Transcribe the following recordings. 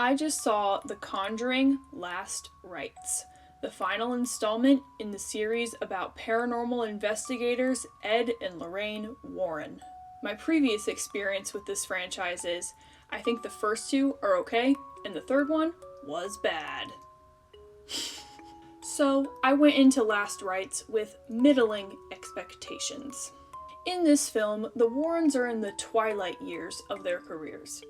I just saw The Conjuring Last Rites, the final installment in the series about paranormal investigators Ed and Lorraine Warren. My previous experience with this franchise is, I think the first two are okay, and the third one was bad. So, I went into Last Rites with middling expectations. In this film, the Warrens are in the twilight years of their careers.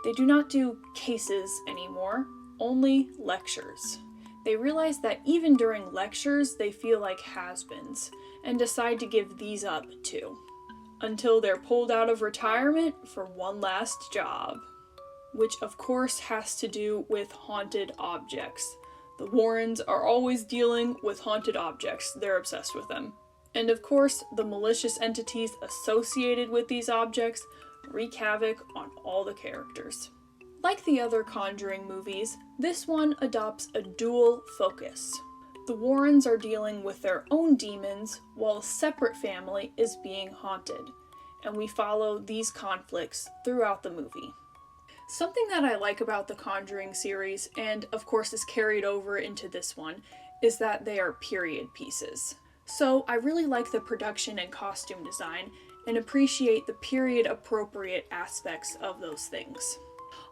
They do not do cases anymore, only lectures. They realize that even during lectures, they feel like has-beens, and decide to give these up too. Until they're pulled out of retirement for one last job. Which of course has to do with haunted objects. The Warrens are always dealing with haunted objects, they're obsessed with them. And of course, the malicious entities associated with these objects wreak havoc on all the characters. Like the other Conjuring movies, this one adopts a dual focus. The Warrens are dealing with their own demons, while a separate family is being haunted, and we follow these conflicts throughout the movie. Something that I like about the Conjuring series, and of course is carried over into this one, is that they are period pieces. So I really like the production and costume design, and appreciate the period-appropriate aspects of those things.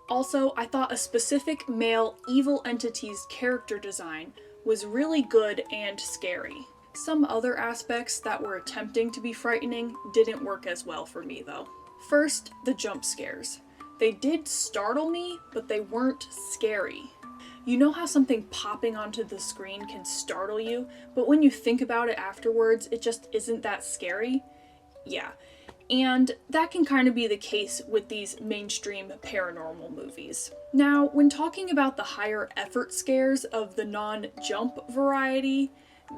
Also, I thought a specific male evil entity's character design was really good and scary. Some other aspects that were attempting to be frightening didn't work as well for me though. First, the jump scares. They did startle me, but they weren't scary. You know how something popping onto the screen can startle you, but when you think about it afterwards, it just isn't that scary? Yeah. And that can kind of be the case with these mainstream paranormal movies. Now, when talking about the higher effort scares of the non-jump variety,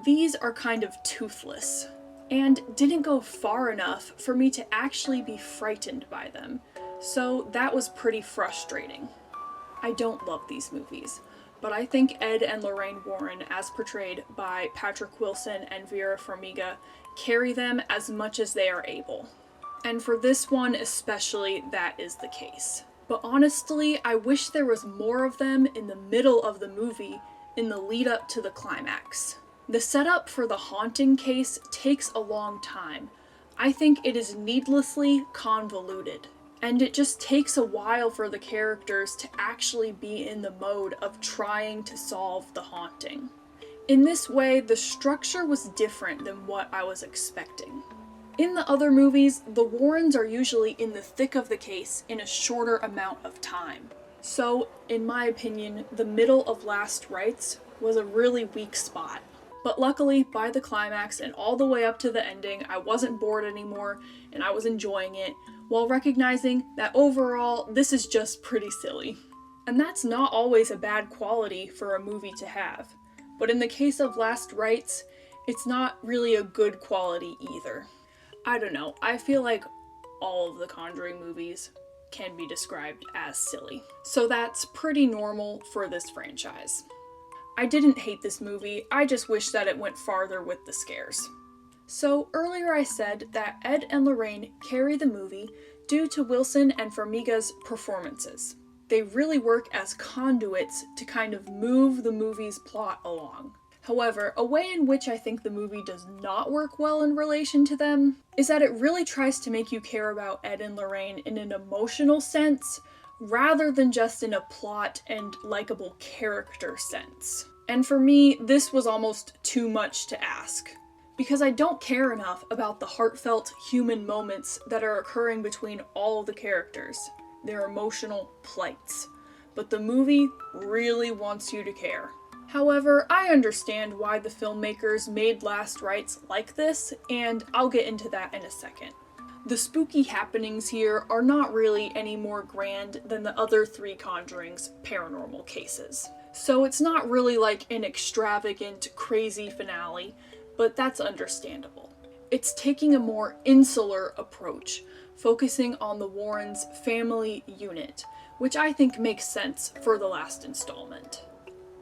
these are kind of toothless, and didn't go far enough for me to actually be frightened by them. So that was pretty frustrating. I don't love these movies, but I think Ed and Lorraine Warren, as portrayed by Patrick Wilson and Vera Farmiga, carry them as much as they are able. And for this one especially, that is the case. But honestly, I wish there was more of them in the middle of the movie, in the lead up to the climax. The setup for the haunting case takes a long time. I think it is needlessly convoluted. And it just takes a while for the characters to actually be in the mode of trying to solve the haunting. In this way, the structure was different than what I was expecting. In the other movies, the Warrens are usually in the thick of the case in a shorter amount of time. So, in my opinion, the middle of Last Rites was a really weak spot. But luckily, by the climax and all the way up to the ending, I wasn't bored anymore, and I was enjoying it, while recognizing that overall, this is just pretty silly. And that's not always a bad quality for a movie to have. But in the case of Last Rites, it's not really a good quality either. I don't know, I feel like all of the Conjuring movies can be described as silly. So that's pretty normal for this franchise. I didn't hate this movie, I just wish that it went farther with the scares. So earlier I said that Ed and Lorraine carry the movie due to Wilson and Farmiga's performances. They really work as conduits to kind of move the movie's plot along. However, a way in which I think the movie does not work well in relation to them is that it really tries to make you care about Ed and Lorraine in an emotional sense, rather than just in a plot and likable character sense. And for me, this was almost too much to ask. Because I don't care enough about the heartfelt human moments that are occurring between all of the characters, their emotional plights. But the movie really wants you to care. However, I understand why the filmmakers made Last Rites like this, and I'll get into that in a second. The spooky happenings here are not really any more grand than the other three Conjuring's paranormal cases. So it's not really like an extravagant, crazy finale, but that's understandable. It's taking a more insular approach, focusing on the Warrens' family unit, which I think makes sense for the last installment.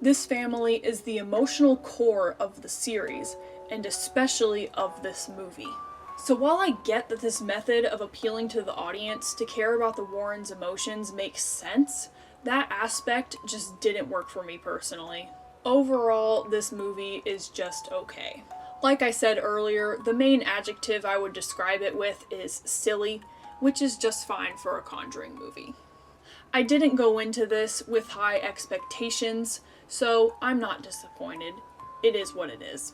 This family is the emotional core of the series, and especially of this movie. So while I get that this method of appealing to the audience to care about the Warrens' emotions makes sense, That aspect just didn't work for me personally. Overall, this movie is just okay. Like I said earlier, the main adjective I would describe it with is silly, which is just fine for a Conjuring movie. I didn't go into this with high expectations, so I'm not disappointed. It is what it is.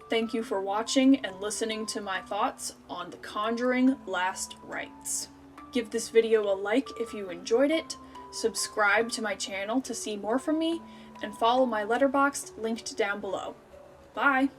Thank you for watching and listening to my thoughts on The Conjuring Last Rites. Give this video a like if you enjoyed it, subscribe to my channel to see more from me, and follow my Letterboxd linked down below. Bye!